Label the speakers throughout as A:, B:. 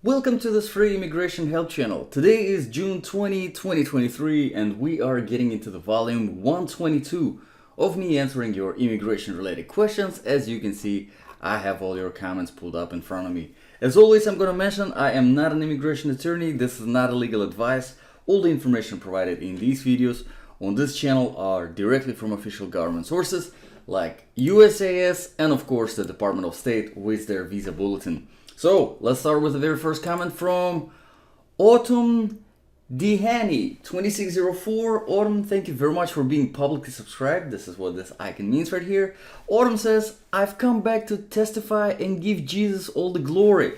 A: Welcome to this free immigration help channel. Today is June 20, 2023, and we are getting into the volume 122 of me answering your immigration related questions. As you can see, I have all your comments pulled up in front of me. As always, I'm going to mention I am not an immigration attorney. This is not a legal advice. All the information provided in these videos on this channel are directly from official government sources like USCIS and of course the Department of State with their visa bulletin. So let's start with the very first comment from Autumn Dehani 2604. Autumn, thank you very much for being publicly subscribed. This is what this icon means right here. Autumn says, I've come back to testify and give Jesus all the glory.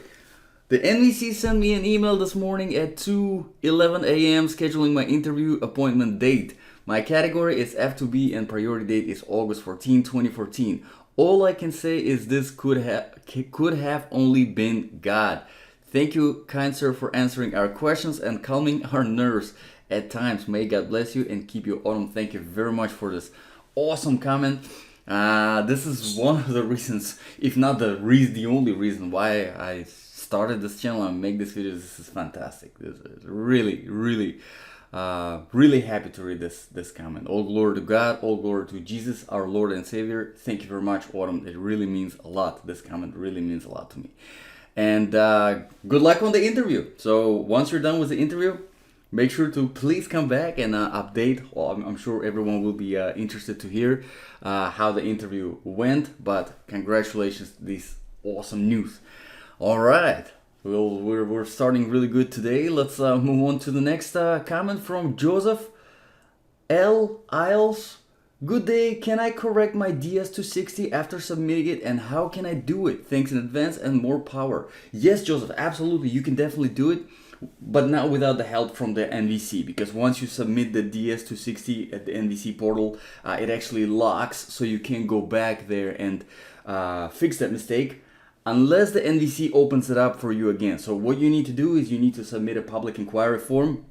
A: The NVC sent me an email this morning at 2:11 a.m. scheduling my interview appointment date. My category is F2B and priority date is August 14, 2014. All I can say is this could have only been God. Thank you, kind sir, for answering our questions and calming our nerves at times. May God bless you and keep you, Autumn. Thank you very much for this awesome comment. This is one of the reasons, if not the only reason why I started this channel and make this video. This is fantastic. This is really happy to read this comment. All glory to God, all glory to Jesus, our Lord and Savior. Thank you very much, Autumn. It really means a lot. This comment really means a lot to me. And good luck on the interview. So once you're done with the interview, make sure to please come back and update. Well, I'm sure everyone will be interested to hear how the interview went. But congratulations, this awesome news. All right. Well, we're starting really good today. Let's move on to the next comment from Joseph L. Isles. Good day. Can I correct my DS-260 after submitting it, and how can I do it? Thanks in advance and more power. Yes, Joseph, absolutely. You can definitely do it, but not without the help from the NVC, because once you submit the DS-260 at the NVC portal, it actually locks, so you can't go back there and fix that mistake unless the NVC opens it up for you again. So what you need to do is you need to submit a public inquiry form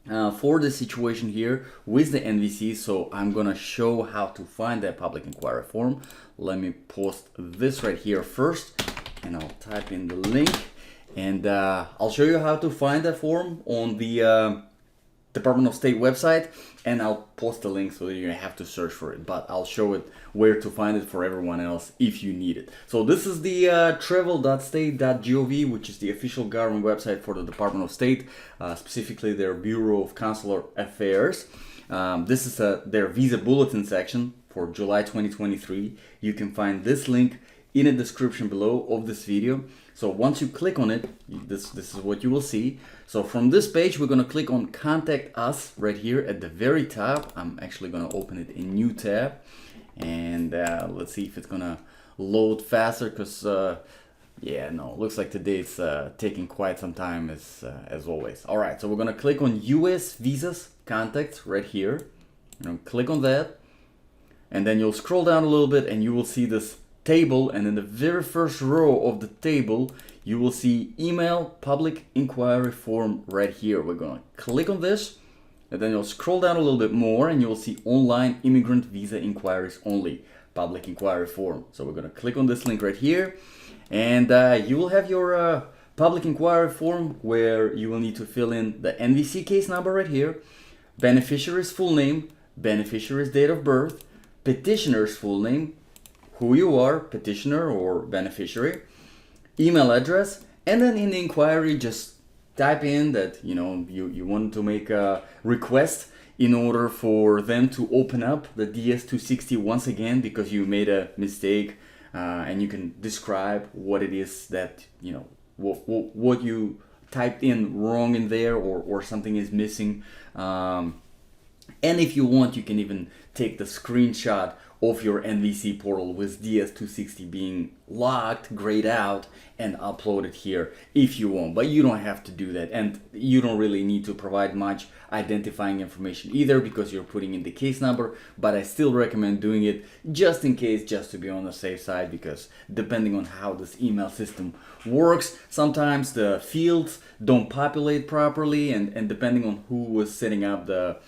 A: for the situation here with the NVC. So I'm gonna show how to find that public inquiry form. Let me post this right here first, and I'll type in the link, and I'll show you how to find that form on the Department of State website, and I'll post the link so that you have to search for it, but I'll show it where to find it for everyone else if you need it. So this is the travel.state.gov, which is the official government website for the Department of State, specifically their Bureau of Consular Affairs. This is their visa bulletin section for July 2023. You can find this link in the description below of this video. So once you click on it, this is what you will see. So from this page, we're gonna click on Contact Us right here at the very top. I'm actually gonna open it in new tab, and let's see if it's gonna load faster, because yeah, no, looks like today it's taking quite some time as always. All right, so we're gonna click on US Visas Contacts right here. Click on that, and then you'll scroll down a little bit and you will see this table, and in the very first row of the table you will see email public inquiry form right here. We're going to click on this, and then you'll scroll down a little bit more and you'll see online immigrant visa inquiries only public inquiry form. So we're going to click on this link right here, and you will have your public inquiry form where you will need to fill in the NVC case number right here, beneficiary's full name, beneficiary's date of birth, petitioner's full name, who you are, petitioner or beneficiary, email address, and then in the inquiry just type in that you want to make a request in order for them to open up the DS-260 once again because you made a mistake, and you can describe what it is that what you typed in wrong in there, or something is missing, and if you want, you can even take the screenshot of your NVC portal with DS-260 being locked, grayed out, and upload it here if you want. But you don't have to do that, and you don't really need to provide much identifying information either, because you're putting in the case number. But I still recommend doing it just in case, just to be on the safe side, because depending on how this email system works, sometimes the fields don't populate properly, and depending on who was setting up the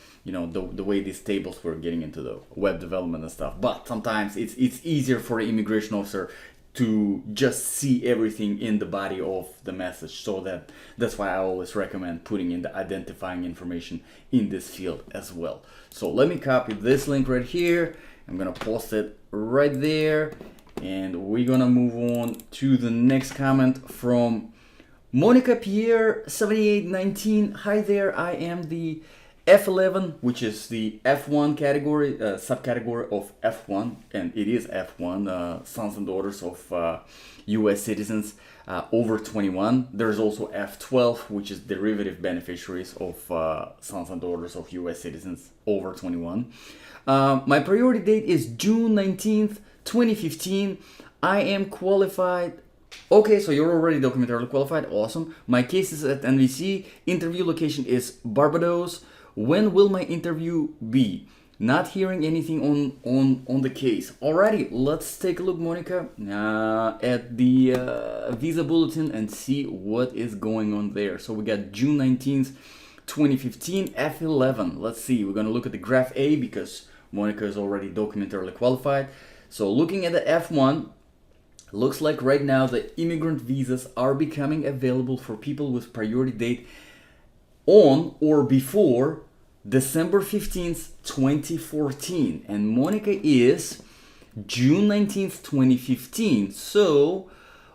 A: way these tables were getting into the web development and stuff. But sometimes it's easier for an immigration officer to just see everything in the body of the message. So that's why I always recommend putting in the identifying information in this field as well. So let me copy this link right here. I'm gonna post it right there, and we're gonna move on to the next comment from Monica Pierre 7819. Hi there, I am the F11, which is the F1 category, subcategory of F1, and it is F1, sons and daughters of US citizens over 21. There's also F12, which is derivative beneficiaries of sons and daughters of US citizens over 21. My priority date is June 19th, 2015. I am qualified. Okay, so you're already documentarily qualified. Awesome. My case is at NVC. Interview location is Barbados. When will my interview be? Not hearing anything on the case. Alrighty, let's take a look, Monica, at the visa bulletin and see what is going on there. So we got June 19th, 2015, F11. Let's see, we're gonna look at the graph A because Monica is already documentarily qualified. So looking at the F1, looks like right now the immigrant visas are becoming available for people with priority date on or before December 15th, 2014. And Monica is June 19th, 2015. So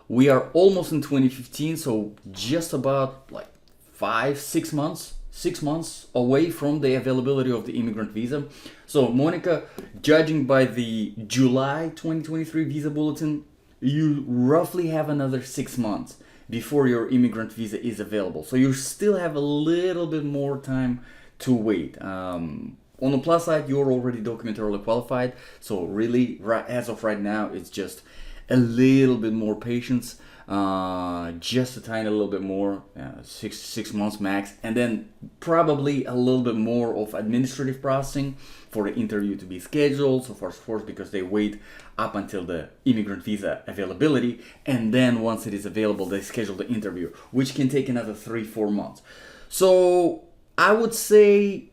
A: we are almost in 2015. So just about like 6 months away from the availability of the immigrant visa. So Monica, judging by the July 2023 visa bulletin, you roughly have another 6 months before your immigrant visa is available. So you still have a little bit more time to wait. On the plus side, you're already documentarily qualified. So really, as of right now, it's just a little bit more patience, just a tiny little bit more, six months max, and then probably a little bit more of administrative processing for the interview to be scheduled, so forth, because they wait up until the immigrant visa availability, and then once it is available, they schedule the interview, which can take another 3-4 months. So I would say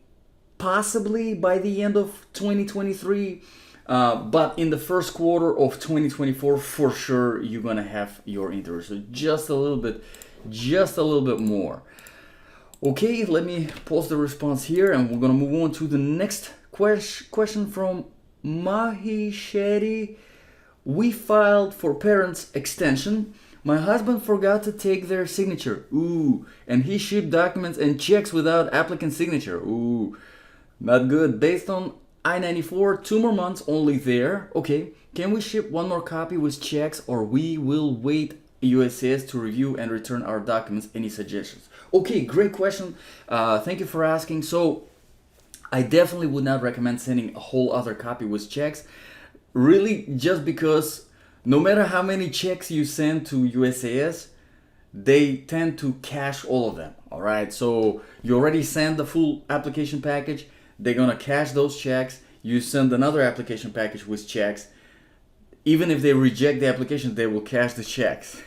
A: possibly by the end of 2023, but in the first quarter of 2024, for sure, you're gonna have your interview. So just a little bit more. Okay, let me post the response here, and we're gonna move on to the next question from Mahi Shetty. We filed for parents' extension. My husband forgot to take their signature. Ooh, and he shipped documents and checks without applicant signature. Ooh, not good. Based on I-94, 2 more months only there. Okay, can we ship 1 more copy with checks, or we will wait USCIS to review and return our documents? Any suggestions? Okay, great question. Thank you for asking. So I definitely would not recommend sending a whole other copy with checks. Really, just because no matter how many checks you send to USCIS, they tend to cache all of them. All right, so you already send the full application package. They're gonna cache those checks. You send another application package with checks. Even if they reject the application, they will cache the checks.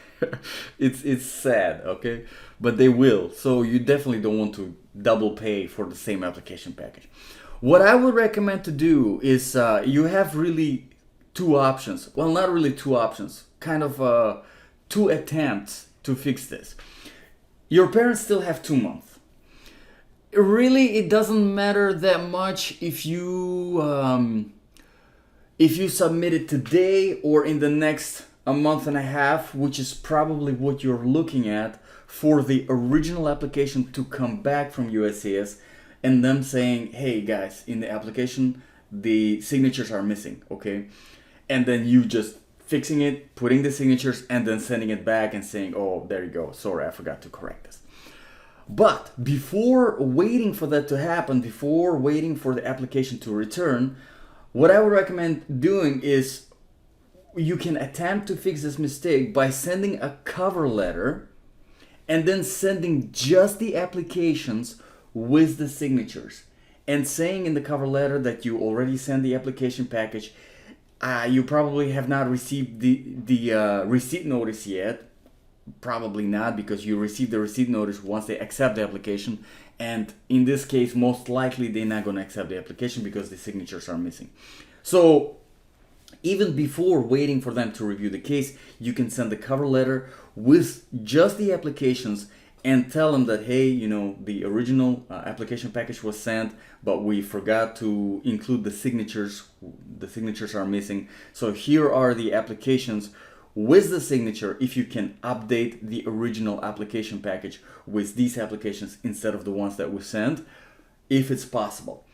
A: It's sad, okay? But they will. So you definitely don't want to double pay for the same application package. What I would recommend to do is you have really 2 options. Well, not really 2 options. Kind of 2 attempts to fix this. Your parents still have 2 months. Really, it doesn't matter that much if you submit it today or in the next a month and a half, which is probably what you're looking at for the original application to come back from USCIS and them saying, hey guys, in the application the signatures are missing, okay? And then you just fixing it, putting the signatures, and then sending it back and saying, oh, there you go, sorry, I forgot to correct this. But before waiting for that to happen, before waiting for the application to return, what I would recommend doing is you can attempt to fix this mistake by sending a cover letter and then sending just the applications with the signatures and saying in the cover letter that you already sent the application package. You probably have not received the receipt notice yet. Probably not, because you receive the receipt notice once they accept the application, and in this case most likely they're not going to accept the application because the signatures are missing. So Even before waiting for them to review the case, you can send the cover letter with just the applications and tell them that, hey, the original application package was sent, but we forgot to include the signatures. The signatures are missing. So here are the applications with the signature. If you can update the original application package with these applications instead of the ones that we sent, if it's possible.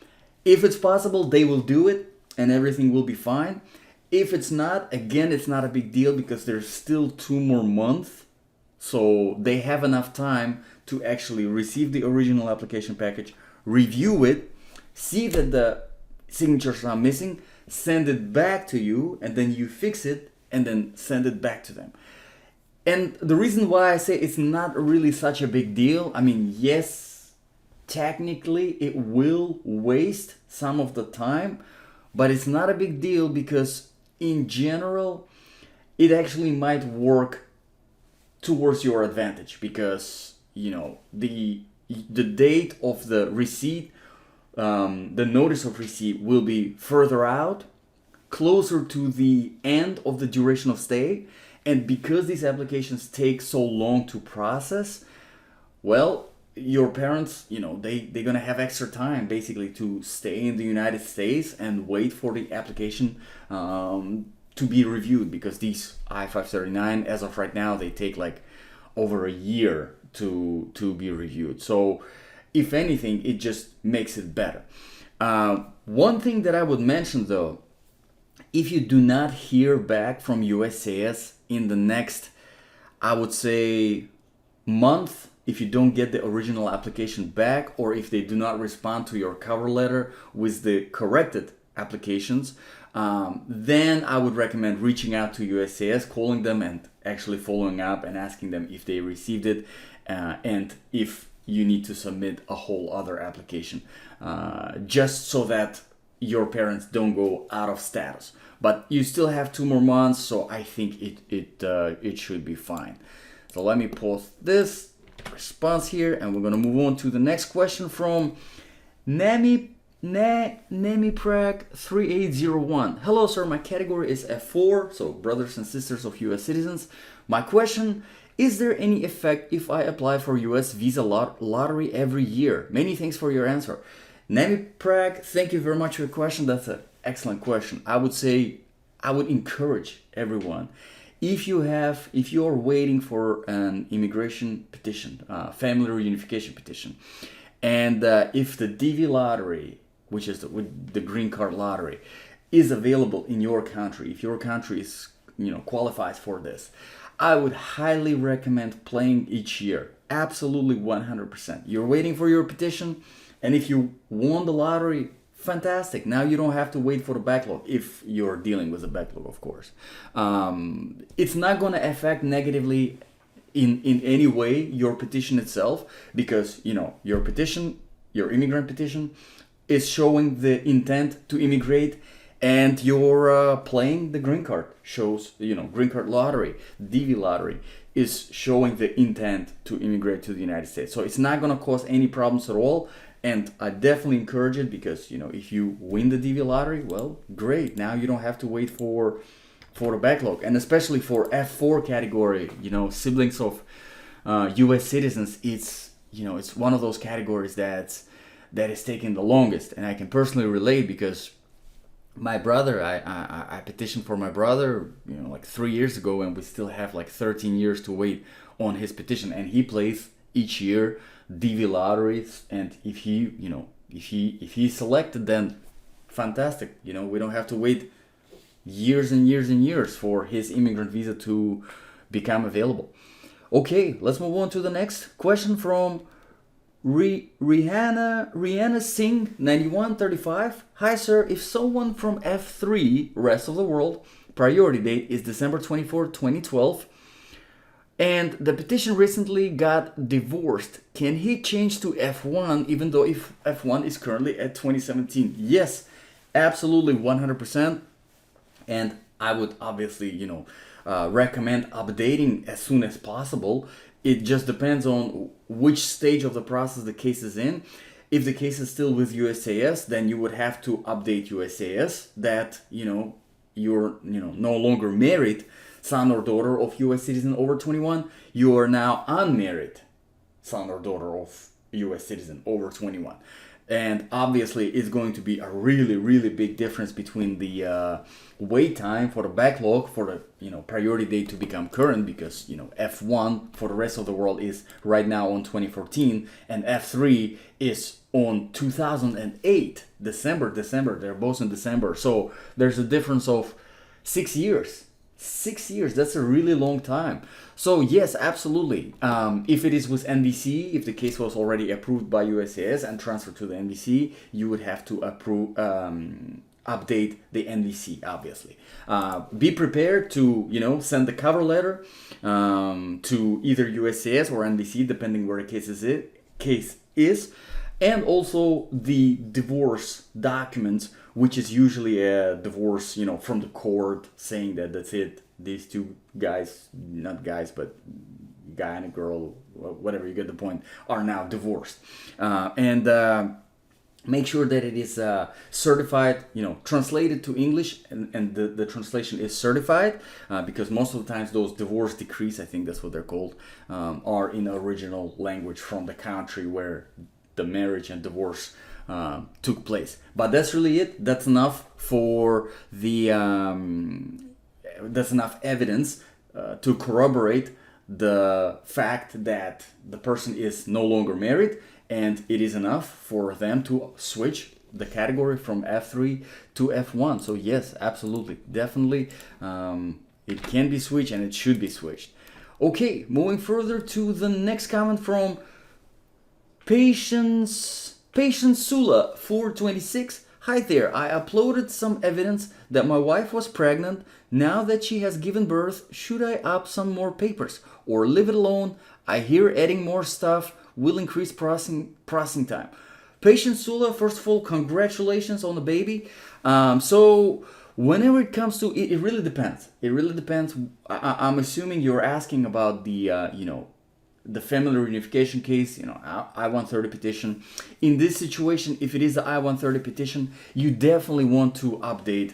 A: If it's possible, they will do it and everything will be fine. If it's not, again, it's not a big deal because there's still 2 more months. So they have enough time to actually receive the original application package, review it, see that the signatures are missing, send it back to you, and then you fix it and then send it back to them. And the reason why I say it's not really such a big deal, I mean, yes, technically it will waste some of the time, but it's not a big deal because in general, it actually might work towards your advantage because the date of the receipt, the notice of receipt will be further out, closer to the end of the duration of stay, and because these applications take so long to process, well, your parents, they're gonna have extra time basically to stay in the United States and wait for the application to be reviewed, because these I-539, as of right now, they take like over a year to be reviewed. So if anything, it just makes it better. One thing that I would mention though, if you do not hear back from USCIS in the next, I would say, month, if you don't get the original application back, or if they do not respond to your cover letter with the corrected applications, then I would recommend reaching out to USCIS, calling them and actually following up and asking them if they received it and if you need to submit a whole other application, just so that your parents don't go out of status. But you still have 2 more months, so I think it should be fine. So let me pause this response here, and we're gonna move on to the next question from Nemiprag 3801. Hello sir, my category is F4, so brothers and sisters of US citizens. My question, is there any effect if I apply for US visa lottery every year? Many thanks for your answer. Nemiprag, thank you very much for your question. That's an excellent question. I would say, I would encourage everyone, if you're waiting for an immigration petition, family reunification petition, and if the DV lottery, which is the green card lottery, is available in your country, if your country is, qualifies for this, I would highly recommend playing each year. Absolutely 100%. You're waiting for your petition, and if you won the lottery, fantastic. Now you don't have to wait for the backlog, if you're dealing with a backlog, of course. It's not going to affect negatively in any way your petition itself, because your petition, your immigrant petition, is showing the intent to immigrate, and you're playing the green card shows, green card lottery, DV lottery is showing the intent to immigrate to the United States. So it's not going to cause any problems at all. And I definitely encourage it because, if you win the DV lottery, well, great. Now you don't have to wait for the backlog. And especially for F4 category, siblings of US citizens, it's one of those categories that is taking the longest. And I can personally relate because my brother, I petitioned for my brother, like 3 years ago, and we still have like 13 years to wait on his petition. And he plays each year DV lotteries, and if he's selected, then fantastic. We don't have to wait years and years and years for his immigrant visa to become available. Okay, let's move on to the next question from Rihanna Singh 9135. Hi sir, if someone from F3, rest of the world, priority date is December 24, 2012, and the petition recently got divorced, can he change to F1 even though if F1 is currently at 2017? Yes, absolutely, 100%. And I would obviously, recommend updating as soon as possible. It just depends on which stage of the process the case is in. If the case is still with USCIS, then you would have to update USCIS that, you're no longer married son or daughter of U.S. citizen over 21. You are now unmarried son or daughter of U.S. citizen over 21. And obviously, it's going to be a really, really big difference between the wait time for the backlog for the priority date to become current, because F1 for the rest of the world is right now on 2014, and F3 is on 2008 December. They're both in December, so there's a difference of 6 years. 6 years, that's a really long time. So yes, absolutely. If it is with NVC, if the case was already approved by USCIS and transferred to the NVC, you would have to update the NVC, obviously. Be prepared to send the cover letter to either USCIS or NVC, depending where the case is, and also the divorce documents, which is usually a divorce, from the court saying that that's it. These two guys, not guys, but guy and a girl, whatever, you get the point, are now divorced. And make sure that it is certified, translated to English, and the translation is certified, because most of the times those divorce decrees, I think that's what they're called, are in original language from the country where the marriage and divorce took place. But that's really it. That's enough for the that's enough evidence to corroborate the fact that the person is no longer married, and it is enough for them to switch the category from F3 to F1. So yes, absolutely, definitely, it can be switched and it should be switched. Okay, moving further to the next comment from Patient Sula 426. Hi there, I uploaded some evidence that my wife was pregnant. Now that she has given birth, should I up some more papers or leave it alone? I hear adding more stuff will increase processing time. Patient Sula, first of all, congratulations on the baby. So whenever it comes to it, it really depends. It really depends. I'm assuming you're asking about the the family reunification case, I-130 petition. In this situation, if it is the I-130 petition, you definitely want to update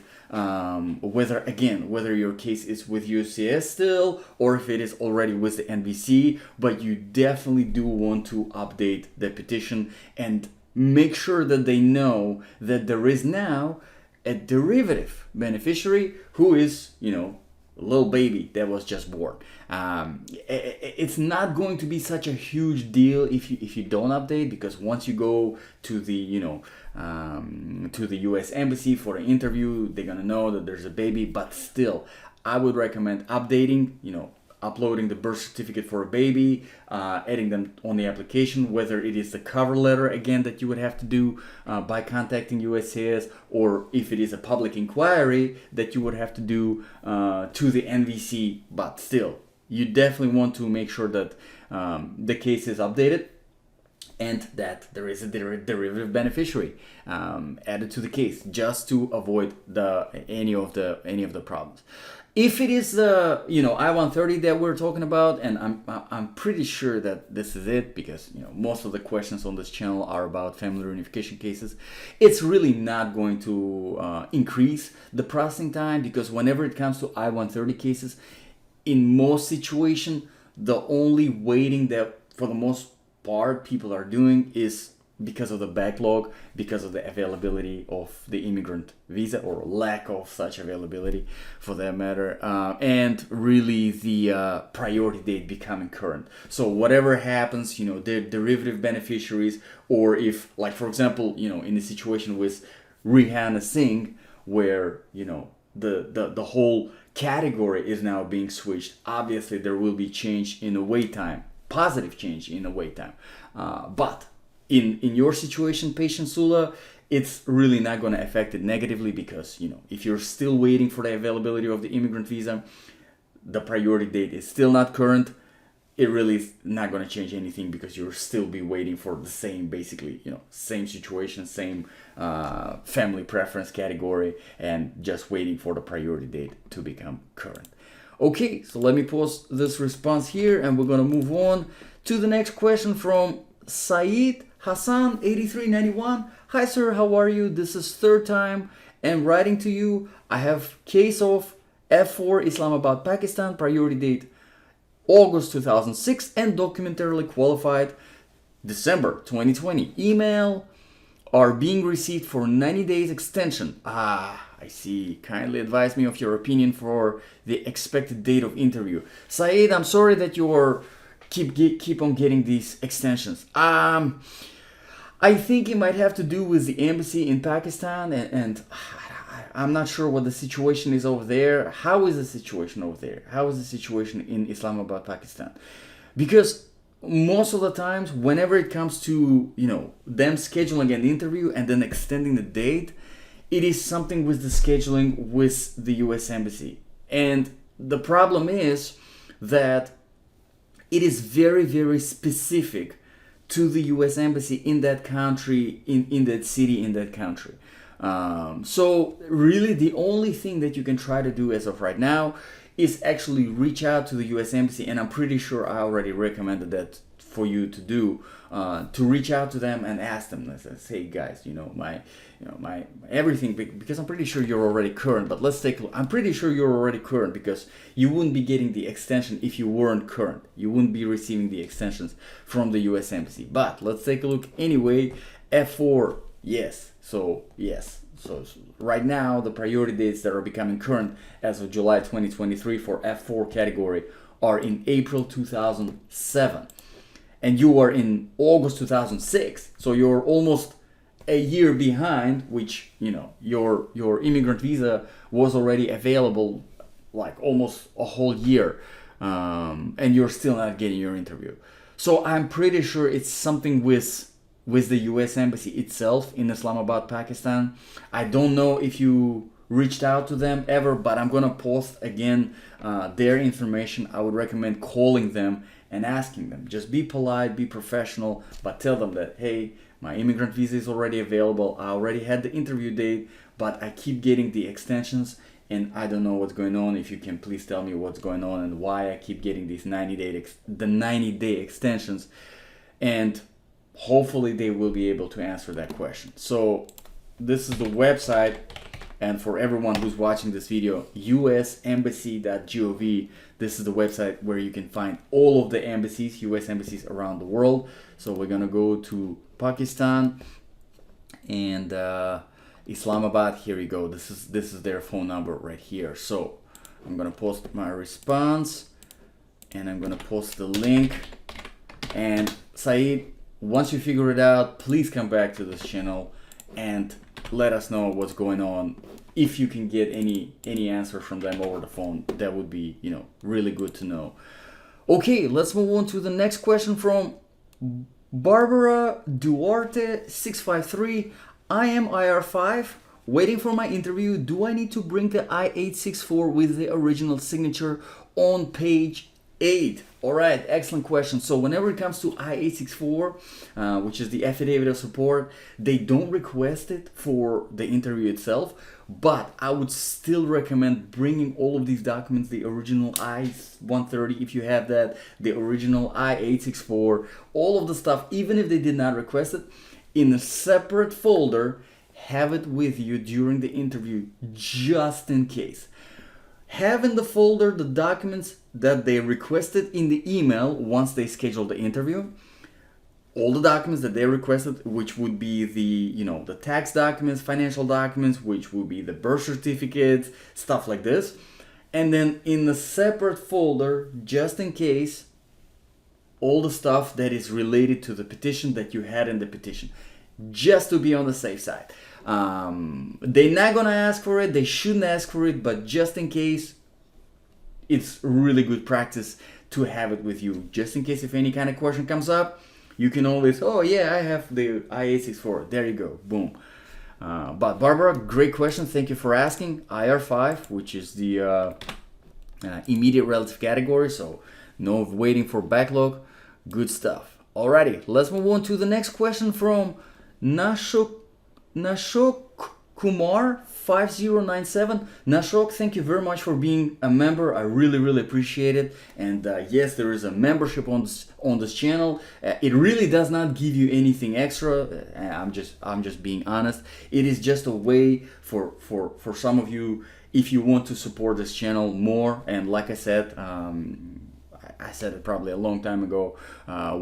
A: whether your case is with USCIS still, or if it is already with the NVC, but you definitely do want to update the petition and make sure that they know that there is now a derivative beneficiary who is, little baby that was just born. It's not going to be such a huge deal if you don't update, because once you go to the to the U.S. Embassy for an interview, they're gonna know that there's a baby. But still, I would recommend updating. Uploading the birth certificate for a baby, adding them on the application, whether it is the cover letter again that you would have to do by contacting USCIS, or if it is a public inquiry that you would have to do to the NVC. But still, you definitely want to make sure that the case is updated and that there is a derivative beneficiary added to the case, just to avoid any of the problems. If it is the I-130 that we're talking about, and I'm pretty sure that this is it, because most of the questions on this channel are about family reunification cases, it's really not going to increase the processing time, because whenever it comes to I-130 cases, in most situations, the only waiting that for the most part people are doing is because of the backlog, because of the availability of the immigrant visa, or lack of such availability for that matter, and really the priority date becoming current. So whatever happens, the derivative beneficiaries, or if, like for example, in the situation with Rihanna Singh, where the whole category is now being switched, obviously there will be change in the wait time, positive change in the wait time, but in your situation, Patient Sula, it's really not going to affect it negatively, because if you're still waiting for the availability of the immigrant visa, the priority date is still not current. It really is not going to change anything, because you'll still be waiting for the same, basically, same situation, same family preference category, and just waiting for the priority date to become current. Okay, so let me pause this response here, and we're going to move on to the next question from Saeed Hassan 8391. Hi sir, how are you? This is third time am writing to you. I have case of F4 Islamabad, Pakistan, priority date August 2006, and documentarily qualified December 2020. Email are being received for 90 days extension. I see. Kindly advise me of your opinion for the expected date of interview. Saeed, I'm sorry that you're keep on getting these extensions. I think it might have to do with the embassy in Pakistan, and I'm not sure what the situation is over there. How is the situation over there? How is the situation in Islamabad, Pakistan? Because most of the times, whenever it comes to, them scheduling an interview and then extending the date, it is something with the scheduling with the US Embassy. And the problem is that it is very, very specific to the US Embassy in that country, in that city, in that country. So really the only thing that you can try to do as of right now is actually reach out to the US Embassy, and I'm pretty sure I already recommended that for you to do, to reach out to them and ask them, let's say, guys, my everything, because I'm pretty sure you're already current, but let's take a look. I'm pretty sure you're already current, because you wouldn't be getting the extension if you weren't current. You wouldn't be receiving the extensions from the US Embassy. But let's take a look anyway. F4, yes. So yes. So right now, the priority dates that are becoming current as of July 2023 for F4 category are in April 2007. And you are in August 2006. So you're almost a year behind, which, your immigrant visa was already available like almost a whole year. And you're still not getting your interview. So I'm pretty sure it's something with the US Embassy itself in Islamabad, Pakistan. I don't know if you reached out to them ever, but I'm gonna post again their information. I would recommend calling them and asking them. Just be polite, be professional, but tell them that, hey, my immigrant visa is already available. I already had the interview date, but I keep getting the extensions and I don't know what's going on. If you can please tell me what's going on and why I keep getting these 90-day extensions. And hopefully they will be able to answer that question. So this is the website, and for everyone who's watching this video, usembassy.gov. This is the website where you can find all of the embassies, US embassies around the world. So we're gonna go to Pakistan and Islamabad. Here we go. This is their phone number right here. So I'm gonna post my response and I'm gonna post the link. And Saeed, once you figure it out, please come back to this channel and let us know what's going on. If you can get any answer from them over the phone, that would be, really good to know. Okay, let's move on to the next question from Barbara Duarte 653. I am IR5, waiting for my interview. Do I need to bring the I-864 with the original signature on page 8? All right, excellent question. So whenever it comes to I-864, which is the affidavit of support, they don't request it for the interview itself, but I would still recommend bringing all of these documents, the original I-130 if you have that, the original I-864, all of the stuff, even if they did not request it, in a separate folder. Have it with you during the interview just in case. Have in the folder the documents that they requested in the email once they scheduled the interview. All the documents that they requested, which would be the tax documents, financial documents, which would be the birth certificates, stuff like this. And then in a separate folder, just in case, all the stuff that is related to the petition that you had in the petition, just to be on the safe side. They're not gonna ask for it, they shouldn't ask for it, but just in case, it's really good practice to have it with you. Just in case if any kind of question comes up, you can always, oh yeah, I have the I-864. There you go, boom. But Barbara, great question. Thank you for asking. IR5, which is the immediate relative category, so no waiting for backlog. Good stuff. Alrighty, let's move on to the next question from Nashok Kumar 5097. Nashok, thank you very much for being a member. I really appreciate it. And yes, there is a membership on this channel. It really does not give you anything extra. I'm just being honest. It is just a way for some of you, if you want to support this channel more. And like I said, I said it probably a long time ago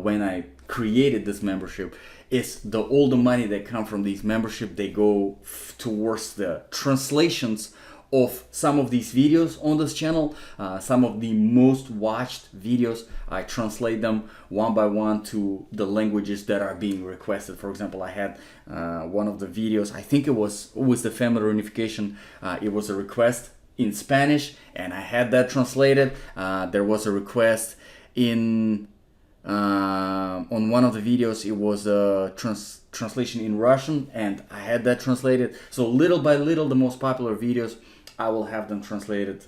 A: when I created this membership, is all the money that come from these membership, they go towards the translations of some of these videos on this channel. Some of the most watched videos, I translate them one by one to the languages that are being requested. For example, I had one of the videos, I think it was the family reunification, it was a request in Spanish, and I had that translated. There was a request in on one of the videos, it was a translation in Russian, and I had that translated. So little by little, the most popular videos, I will have them translated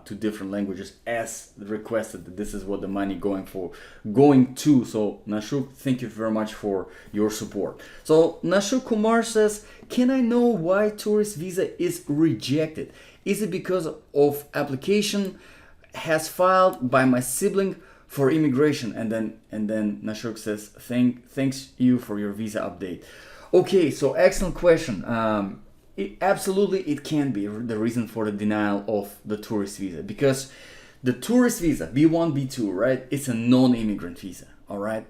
A: to different languages as requested. This is what the money going to. So Nashuk, thank you very much for your support. So Nashuk Kumar says, can I know why tourist visa is rejected? Is it because of application has filed by my sibling for immigration? And then Nashuk says, thanks you for your visa update. Okay, so excellent question. Absolutely, it can be the reason for the denial of the tourist visa, because the tourist visa, B1, B2, right? It's a non-immigrant visa, all right?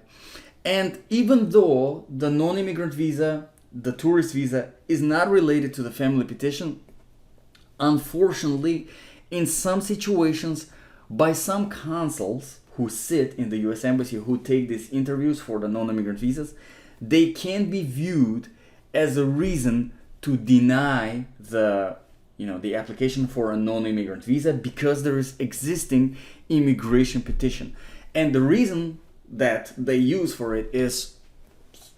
A: And even though the non-immigrant visa, the tourist visa, is not related to the family petition, unfortunately, in some situations, by some consuls who sit in the US Embassy, who take these interviews for the non-immigrant visas, they can be viewed as a reason to deny the application for a non-immigrant visa, because there is existing immigration petition. And the reason that they use for it is,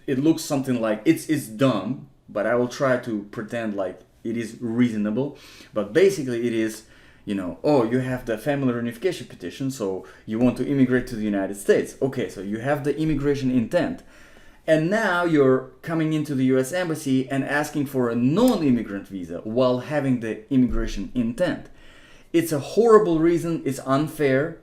A: it looks something like, it's dumb, but I will try to pretend like it is reasonable. But basically it is, oh, you have the family reunification petition, so you want to immigrate to the United States. Okay, so you have the immigration intent. And now you're coming into the US Embassy and asking for a non-immigrant visa while having the immigration intent. It's a horrible reason, it's unfair,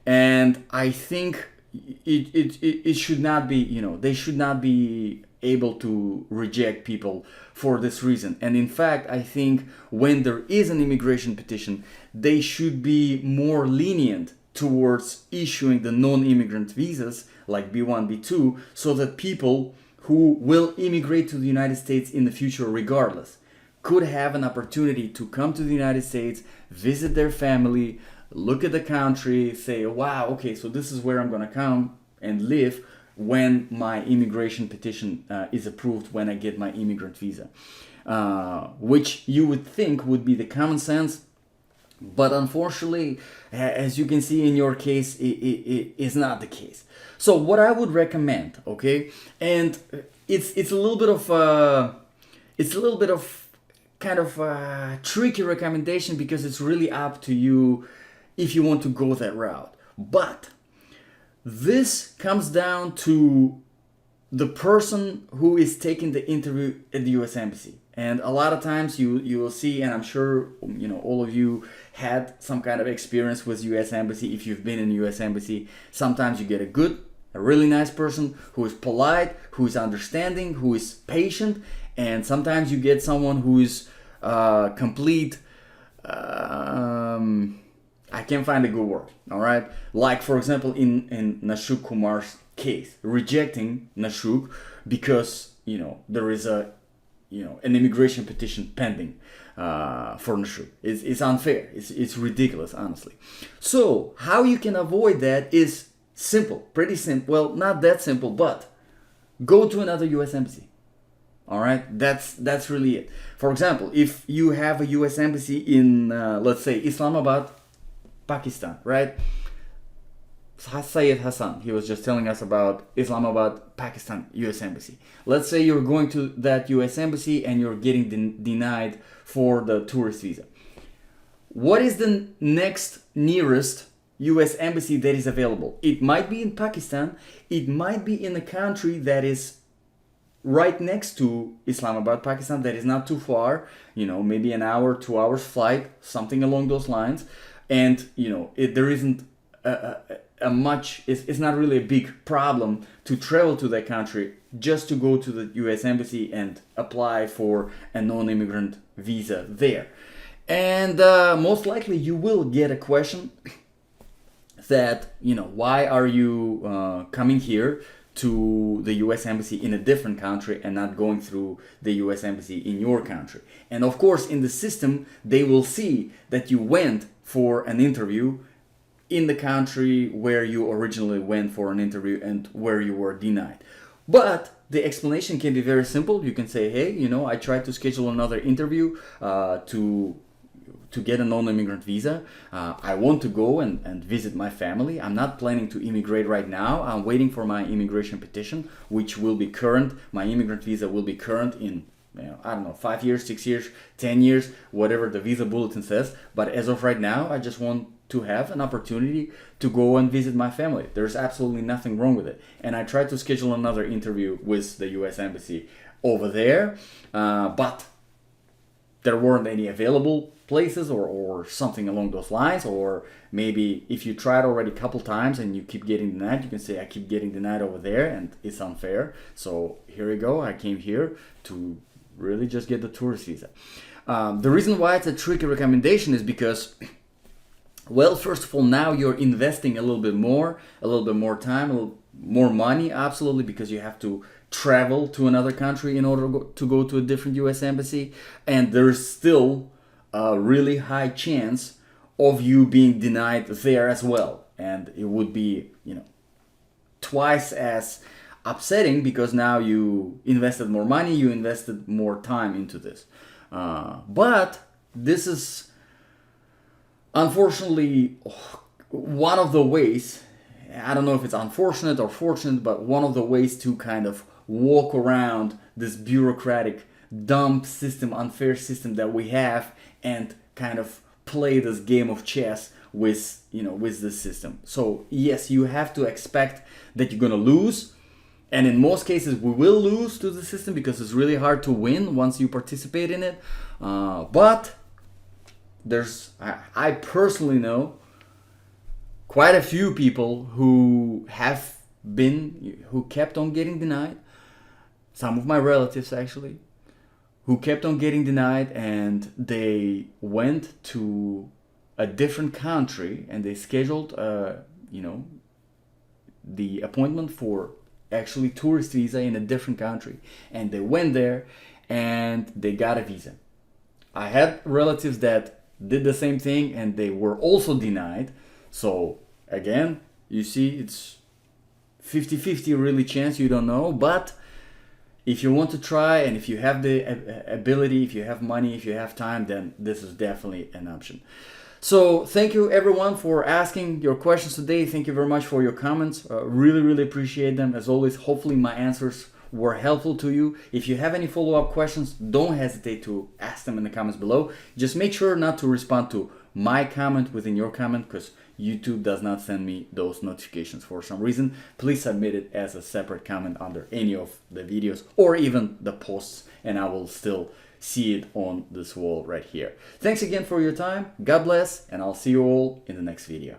A: and I think it should not be, they should not be able to reject people for this reason. And in fact, I think when there is an immigration petition, they should be more lenient towards issuing the non-immigrant visas like B1, B2, so that people who will immigrate to the United States in the future regardless could have an opportunity to come to the United States, visit their family, look at the country, say, wow, okay, so this is where I'm gonna come and live when my immigration petition is approved, when I get my immigrant visa. Which you would think would be the common sense, but unfortunately, as you can see in your case, it is not the case. So what I would recommend, okay, and it's a little bit of kind of a tricky recommendation, because it's really up to you if you want to go that route. But this comes down to the person who is taking the interview at the US Embassy. And a lot of times you will see, and I'm sure all of you had some kind of experience with US Embassy. If you've been in US Embassy, sometimes you get a really nice person who is polite, who is understanding, who is patient, and sometimes you get someone who is complete, I can't find a good word, all right? Like, for example, in Nashuk Kumar's case, rejecting Nashuk because, there is an immigration petition pending for Nashuk. It's unfair. It's ridiculous, honestly. So how you can avoid that is simple, pretty simple. Well, not that simple, but go to another US Embassy. All right, that's really it. For example, if you have a US Embassy in, let's say, Islamabad, Pakistan, right? Syed Hassan, he was just telling us about Islamabad, Pakistan, US Embassy. Let's say you're going to that US Embassy and you're getting denied for the tourist visa. What is the next nearest US Embassy that is available? It might be in Pakistan, it might be in a country that is right next to Islamabad, Pakistan. That is not too far, maybe an hour, 2 hours flight, something along those lines. And, there isn't it's not really a big problem to travel to that country just to go to the US Embassy and apply for a non-immigrant visa there. And most likely you will get a question that, why are you coming here to the US Embassy in a different country and not going through the US Embassy in your country? And of course, in the system, they will see that you went for an interview in the country where you originally went for an interview and where you were denied. But the explanation can be very simple. You can say, hey, I tried to schedule another interview to get a non-immigrant visa. I want to go and visit my family. I'm not planning to immigrate right now. I'm waiting for my immigration petition, which will be current. My immigrant visa will be current in, 5 years, 6 years, 10 years, whatever the visa bulletin says. But as of right now, I just want to have an opportunity to go and visit my family. There's absolutely nothing wrong with it. And I tried to schedule another interview with the US Embassy over there, but there weren't any available places or something along those lines. Or maybe if you tried already a couple times and you keep getting denied, you can say, I keep getting denied over there and it's unfair. So here you go. I came here to really just get the tourist visa. The reason why it's a tricky recommendation is because, well, first of all, now you're investing a little bit more time, a little more money, absolutely, because you have to travel to another country in order to go to a different US Embassy. And there's still a really high chance of you being denied there as well. And it would be, twice as upsetting because now you invested more money, you invested more time into this. But this is unfortunately one of the ways, I don't know if it's unfortunate or fortunate, but one of the ways to kind of walk around this bureaucratic, dumb system, unfair system that we have and kind of play this game of chess with this system. So yes, you have to expect that you're gonna lose, and in most cases we will lose to the system because it's really hard to win once you participate in it. But I personally know quite a few people who kept on getting denied. Some of my relatives actually, who kept on getting denied, and they went to a different country and they scheduled the appointment for actually tourist visa in a different country, and they went there and they got a visa. I had relatives that did the same thing and they were also denied. So again, you see, it's 50-50 really chance, you don't know. But if you want to try, and if you have the ability, if you have money, if you have time, then this is definitely an option. So thank you everyone for asking your questions today. Thank you very much for your comments. Really appreciate them. As always, hopefully my answers were helpful to you. If you have any follow-up questions, don't hesitate to ask them in the comments below. Just make sure not to respond to my comment within your comment, because YouTube does not send me those notifications for some reason. Please submit it as a separate comment under any of the videos or even the posts, and I will still see it on this wall right here. Thanks again for your time. God bless, and I'll see you all in the next video.